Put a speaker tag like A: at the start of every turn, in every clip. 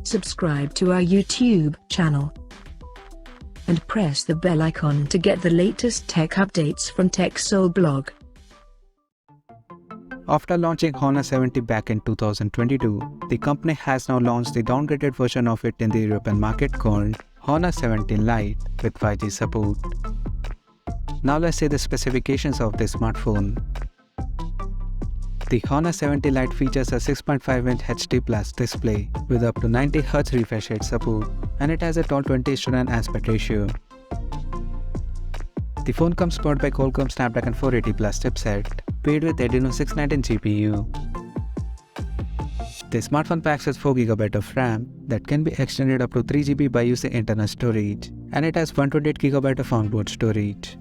A: subscribe to our YouTube channel, and press the bell icon to get the latest tech updates from TechSole Blog.
B: After launching Honor 70 back in 2022, the company has now launched the downgraded version of it in the European market called Honor 70 Lite with 5G support. Now let's see the specifications of this smartphone. The Honor 70 Lite features a 6.5-inch HD Plus display with up to 90Hz refresh rate support, and it has a tall 20:9 aspect ratio. The phone comes powered by Qualcomm Snapdragon 480 Plus chipset, paired with Adreno 619 GPU. The smartphone packs with 4GB of RAM that can be extended up to 3GB by using internal storage, and it has 128GB of onboard storage.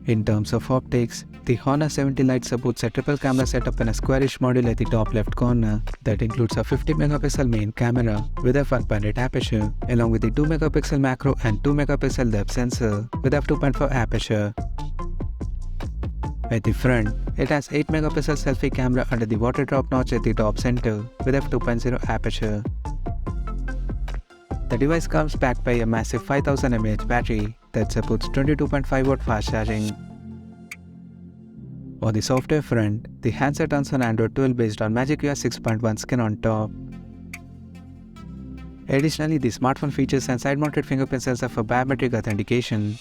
B: In terms of optics, the Honor 70 Lite supports a triple camera setup in a squarish module at the top left corner that includes a 50MP main camera with f1.8 aperture, along with the 2MP macro and 2MP depth sensor with f2.4 aperture. At the front, it has 8MP selfie camera under the water drop notch at the top center with f2.0 aperture. The device comes backed by a massive 5000 mAh battery that supports 22.5W fast charging. On the software front, the handset runs on Android 12 based on Magic UI 6.1 skin on top. Additionally, the smartphone features a side-mounted fingerprint sensor for biometric authentication,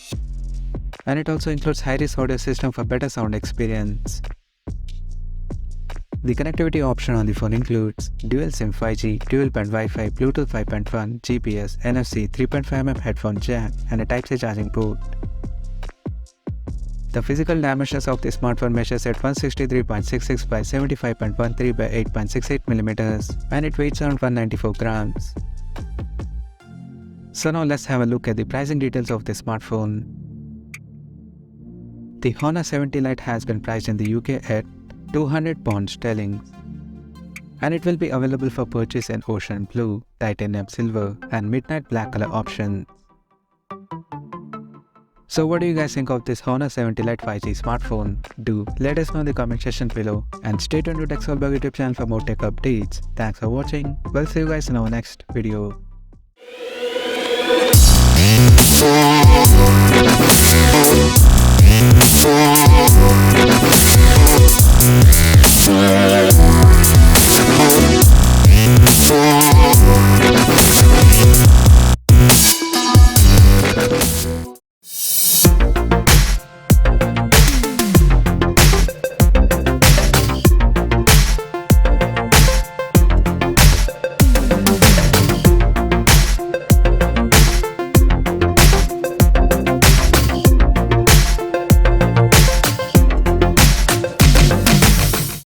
B: and it also includes high-res audio system for better sound experience. The connectivity option on the phone includes dual SIM 5G, dual-band Wi-Fi, Bluetooth 5.1, GPS, NFC, 3.5mm headphone jack, and a Type-C charging port. The physical dimensions of the smartphone measures at 163.66 by 75.13 by 8.68mm, and it weighs around 194 grams. So now let's have a look at the pricing details of the smartphone. The Honor 70 Lite has been priced in the UK at £200 sterling, and it will be available for purchase in ocean blue, titanium silver, and midnight black color options. So what do you guys think of this Honor 70 Lite 5G smartphone? Do let us know in the comment section below, and stay tuned to TechSole Blog YouTube channel for more tech updates. Thanks for watching. We'll see you guys in our next video.